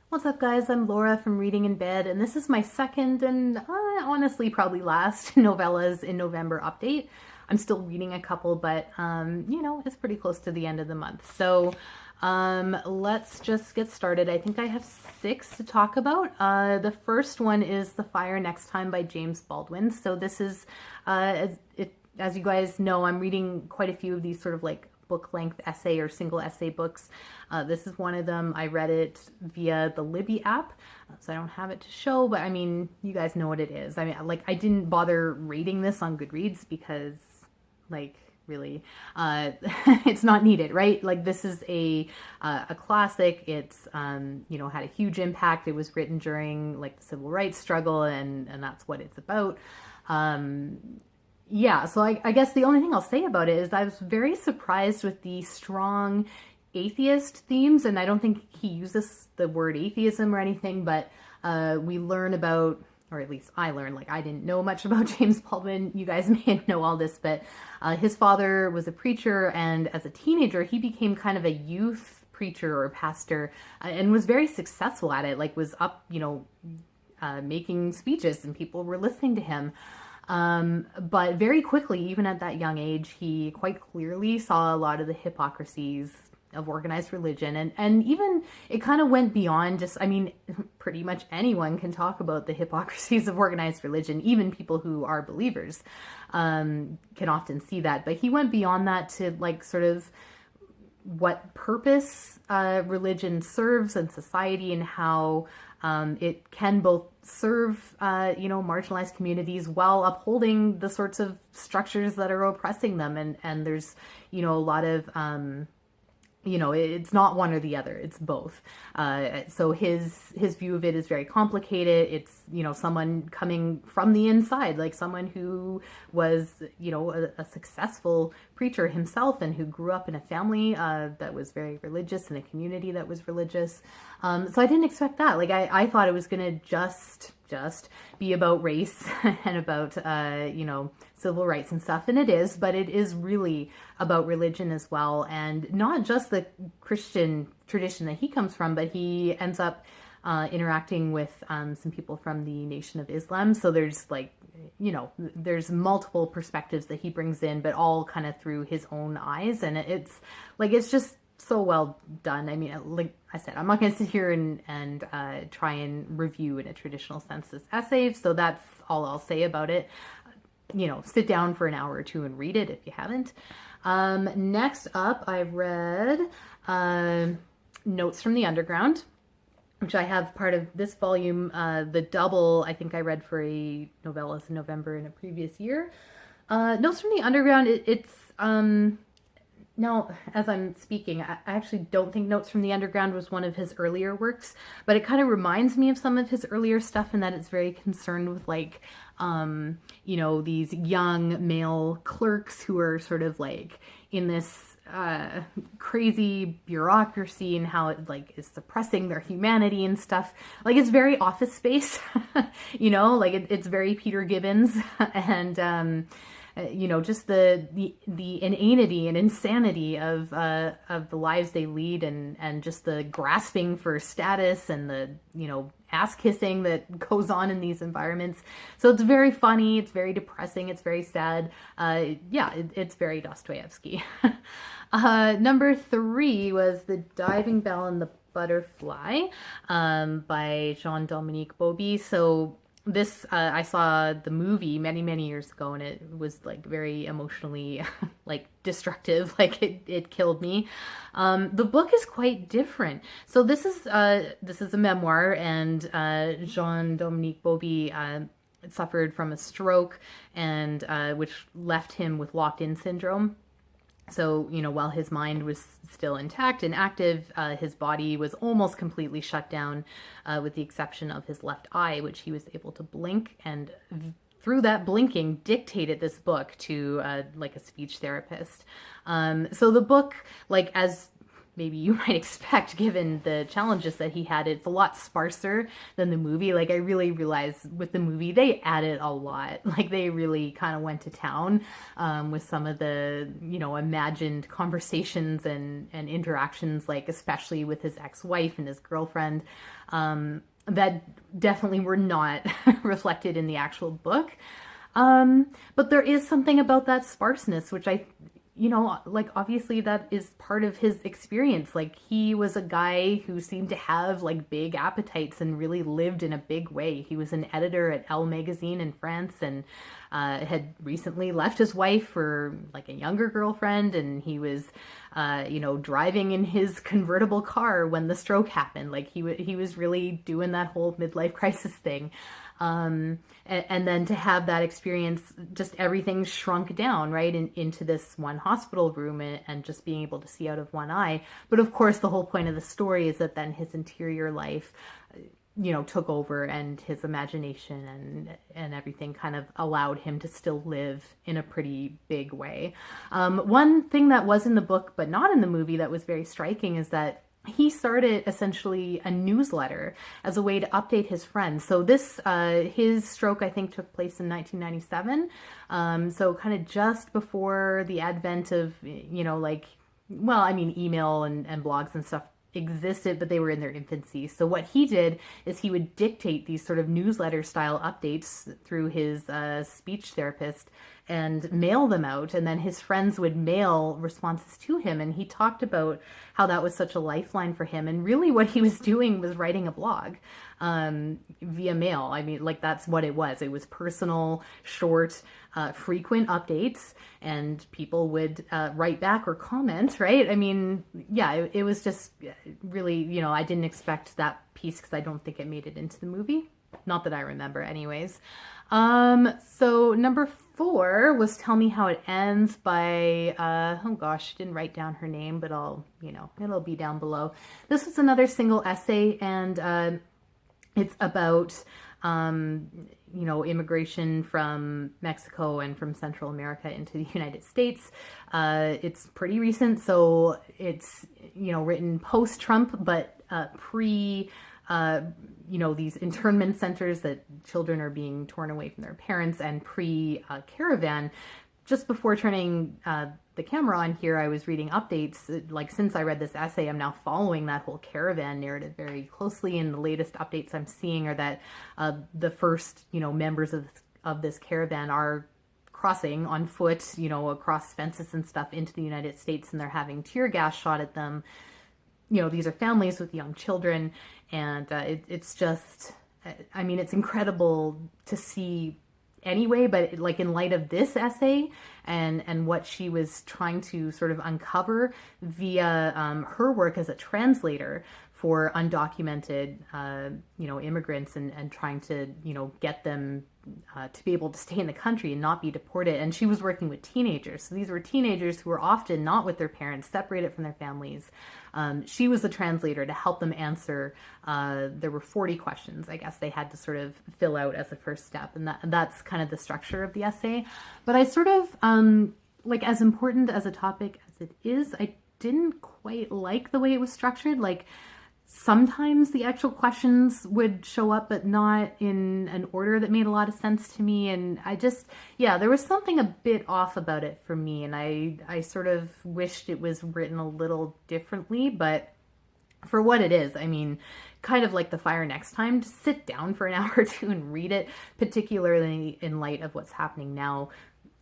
What's up, guys? I'm Laura from Reading in Bed, and this is my second and honestly probably last Novellas in November update. I'm still reading a couple, but it's pretty close to the end of the month. So let's just get started. I think I have 6 to talk about. The first one is The Fire Next Time by James Baldwin. So this is, as you guys know, I'm reading quite a few of these sort of like book-length essay or single essay books. This is one of them. I read it via the Libby app, so I don't have it to show, but I mean, you guys know what it is. I mean, like, I didn't bother rating this on Goodreads because, like, really, it's not needed, right? Like, this is a classic. It's, had a huge impact. It was written during, like, the civil rights struggle, and that's what it's about. Yeah, so I guess the only thing I'll say about it is I was very surprised with the strong atheist themes, and I don't think he uses the word atheism or anything, but we learn about, or at least I learned, like, I didn't know much about James Baldwin. You guys may know all this, but his father was a preacher, and as a teenager, he became kind of a youth preacher or pastor, and was very successful at it, like was up, making speeches, and people were listening to him. But very quickly, even at that young age, he quite clearly saw a lot of the hypocrisies of organized religion. And even it kind of went beyond just, I mean, pretty much anyone can talk about the hypocrisies of organized religion. Even people who are believers can often see that. But he went beyond that to, like, sort of what purpose religion serves in society, and how it can both serve, marginalized communities while upholding the sorts of structures that are oppressing them. And there's, a lot of, it's not one or the other, it's both. So his view of it is very complicated. It's, someone coming from the inside, like someone who was, a successful preacher himself, and who grew up in a family that was very religious, in a community that was religious. So I didn't expect that. Like, I thought it was going to just be about race and about, civil rights and stuff. And it is, but it is really about religion as well. And not just the Christian tradition that he comes from, but he ends up interacting with some people from the Nation of Islam. So there's, like, there's multiple perspectives that he brings in, but all kind of through his own eyes. And it's just so well done. I mean, like I said, I'm not going to sit here and try and review in a traditional sense this essay, so that's all I'll say about it. Sit down for an hour or two and read it if you haven't. Next up, I read Notes from the Underground, which I have part of this volume. The double, I think I read for a Novellas in November in a previous year. Notes from the Underground, it's... Now, as I'm speaking, I actually don't think Notes from the Underground was one of his earlier works, but it kind of reminds me of some of his earlier stuff, in that it's very concerned with, like, these young male clerks who are sort of, like, in this crazy bureaucracy, and how it, like, is suppressing their humanity and stuff. Like, it's very Office Space, like it's very Peter Gibbons, and just the inanity and insanity of the lives they lead, and just the grasping for status, and the, ass kissing that goes on in these environments. So it's very funny, it's very depressing, it's very sad. It's very Dostoyevsky. Number 3 was The Diving Bell and the Butterfly by Jean-Dominique Bauby. So this, I saw the movie many, many years ago, and it was, like, very emotionally, like, destructive. Like, it killed me. The book is quite different. So this is a memoir, and Jean-Dominique Bauby suffered from a stroke, and which left him with locked-in syndrome. So, while his mind was still intact and active, his body was almost completely shut down, with the exception of his left eye, which he was able to blink, and through that blinking dictated this book to, like, a speech therapist. So the book, like, as maybe you might expect given the challenges that he had. It's a lot sparser than the movie. Like, I really realized with the movie, they added a lot. Like, they really kind of went to town with some of the, imagined conversations and interactions, like, especially with his ex-wife and his girlfriend, that definitely were not reflected in the actual book. But there is something about that sparseness, which like, obviously that is part of his experience. Like, he was a guy who seemed to have like big appetites and really lived in a big way. He was an editor at Elle magazine in France, and had recently left his wife for like a younger girlfriend, and he was driving in his convertible car when the stroke happened. Like, he was really doing that whole midlife crisis thing. And then to have that experience, just everything shrunk down, right, into this one hospital room, and just being able to see out of one eye. But of course, the whole point of the story is that then his interior life, took over, and his imagination and everything kind of allowed him to still live in a pretty big way. One thing that was in the book, but not in the movie, that was very striking is that he started essentially a newsletter as a way to update his friends. So this, his stroke, I think, took place in 1997. So kind of just before the advent of, email and blogs and stuff existed, but they were in their infancy. So what he did is he would dictate these sort of newsletter style updates through his speech therapist and mail them out, and then his friends would mail responses to him. And he talked about how that was such a lifeline for him, and really what he was doing was writing a blog via mail. I mean, like, that's what it was. It was personal, short, frequent updates, and people would write back or comment, right? I mean, yeah, it was just really, I didn't expect that piece because I don't think it made it into the movie. Not that I remember anyways. So number 4 was Tell Me How It Ends by, oh gosh, I didn't write down her name, but it'll be down below. This was another single essay, and it's about, immigration from Mexico and from Central America into the United States. It's pretty recent, so it's, written post-Trump, but pre- these internment centers that children are being torn away from their parents, and pre-caravan. Just before turning the camera on here, I was reading updates. Like, since I read this essay, I'm now following that whole caravan narrative very closely, and the latest updates I'm seeing are that the first, members of this caravan are crossing on foot, across fences and stuff into the United States, and they're having tear gas shot at them. These are families with young children, and it's just, I mean, it's incredible to see anyway, but like, in light of this essay and what she was trying to sort of uncover via her work as a translator for undocumented, immigrants, and trying to, get them to be able to stay in the country and not be deported. And she was working with teenagers. So these were teenagers who were often not with their parents, separated from their families. She was the translator to help them answer. There were 40 questions, I guess, they had to sort of fill out as a first step. And that's kind of the structure of the essay. But I sort of, like, as important as a topic as it is, I didn't quite like the way it was structured. Like, sometimes the actual questions would show up, but not in an order that made a lot of sense to me. And I just, there was something a bit off about it for me. And I sort of wished it was written a little differently, but for what it is, I mean, kind of like The Fire Next Time, just sit down for an hour or two and read it, particularly in light of what's happening now,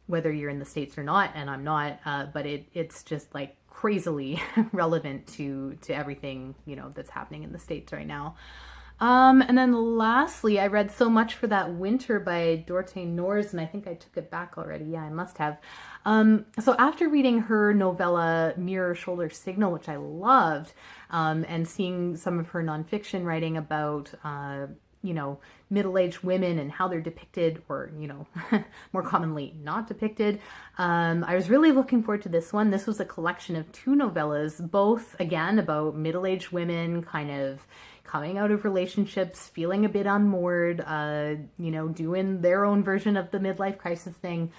whether you're in the States or not, and I'm not, but it's just like crazily relevant to everything, that's happening in the States right now. And then lastly, I read So Much for That Winter by Dorthe Nors, and I think I took it back already. Yeah, I must have. So after reading her novella Mirror, Shoulder, Signal, which I loved, and seeing some of her nonfiction writing about, middle-aged women and how they're depicted, or, more commonly not depicted. I was really looking forward to this one. This was a collection of 2 novellas, both, again, about middle-aged women kind of coming out of relationships, feeling a bit unmoored, doing their own version of the midlife crisis thing.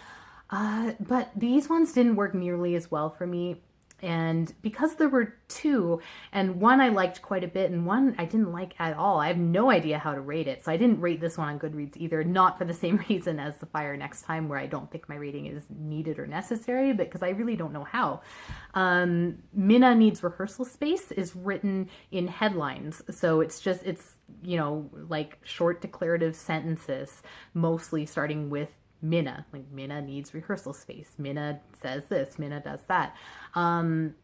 But these ones didn't work nearly as well for me. And because there were two, and one I liked quite a bit and one I didn't like at all, I have no idea how to rate it. So I didn't rate this one on Goodreads either, not for the same reason as The Fire Next Time, where I don't think my rating is needed or necessary, but because I really don't know how. Minna Needs Rehearsal Space is written in headlines. So it's, you know, like short declarative sentences, mostly starting with Minna, like Minna needs rehearsal space. Minna says this, Minna does that. And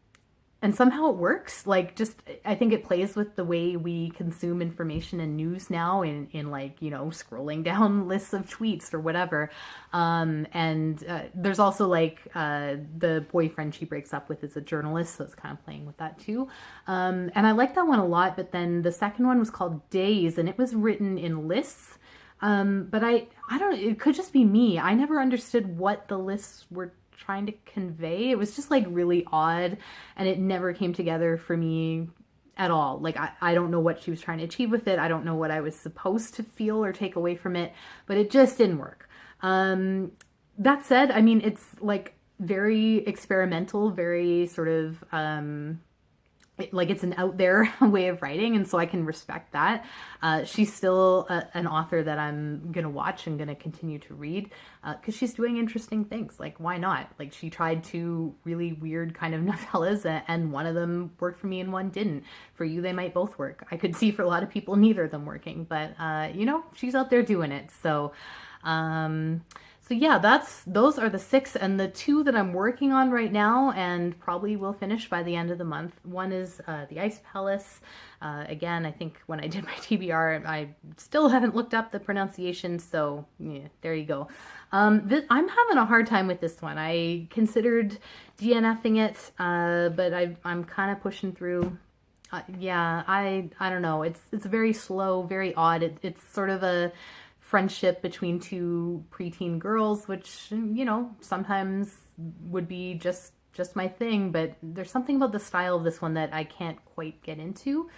somehow it works. Like, just, I think it plays with the way we consume information and news now in like, you know, scrolling down lists of tweets or whatever. There's also like, the boyfriend she breaks up with is a journalist, so it's kind of playing with that too. And I like that one a lot, but then the second one was called Days, and it was written in lists. But I don't know, it could just be me. I never understood what the lists were trying to convey. It was just like really odd, and it never came together for me at all. Like, I don't know what she was trying to achieve with it. I don't know what I was supposed to feel or take away from it, but it just didn't work. That said, I mean, it's like very experimental, very sort of, like it's an out there way of writing, and so I can respect that. She's still an author that I'm gonna watch and gonna continue to read, because she's doing interesting things. Like, why not? Like, she tried two really weird kind of novellas, and one of them worked for me and one didn't. For you, they might both work. I could see for a lot of people neither of them working, but you know, she's out there doing it. So yeah, those are the 6, and the 2 that I'm working on right now and probably will finish by the end of the month. One is The Ice Palace. Again, I think when I did my TBR, I still haven't looked up the pronunciation, so yeah, there you go. I'm having a hard time with this one. I considered DNFing it, but I'm kind of pushing through. Yeah, I don't know. It's very slow, very odd. It's sort of a friendship between two preteen girls, which, you know, sometimes would be just my thing, but there's something about the style of this one that I can't quite get into.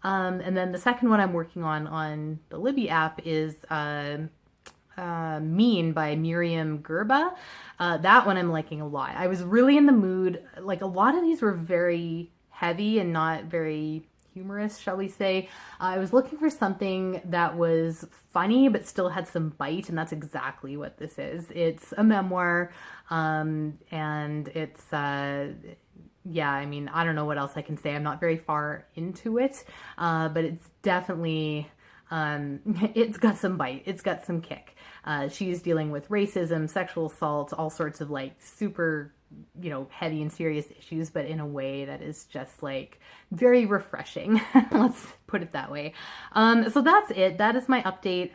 And then the second one I'm working on the Libby app is Mean by Myriam Gurba. That one I'm liking a lot. I was really in the mood. Like, a lot of these were very heavy and not very humorous, shall we say. I was looking for something that was funny but still had some bite, and that's exactly what this is. It's a memoir, and it's yeah, I mean, I don't know what else I can say. I'm not very far into it, but it's definitely it's got some bite. It's got some kick. She's dealing with racism, sexual assault, all sorts of like super, you know, heavy and serious issues, but in a way that is just like very refreshing. Let's put it that way. So that's it. That is my update.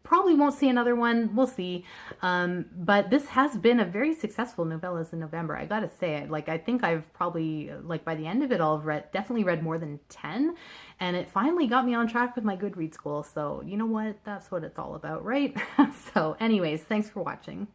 Probably won't see another one. We'll see. But this has been a very successful Novellas in November. I gotta say it. Like, I think I've probably, like, by the end of it all, definitely read more than 10. And it finally got me on track with my Goodreads goal. So, you know what? That's what it's all about, right? So anyways, thanks for watching.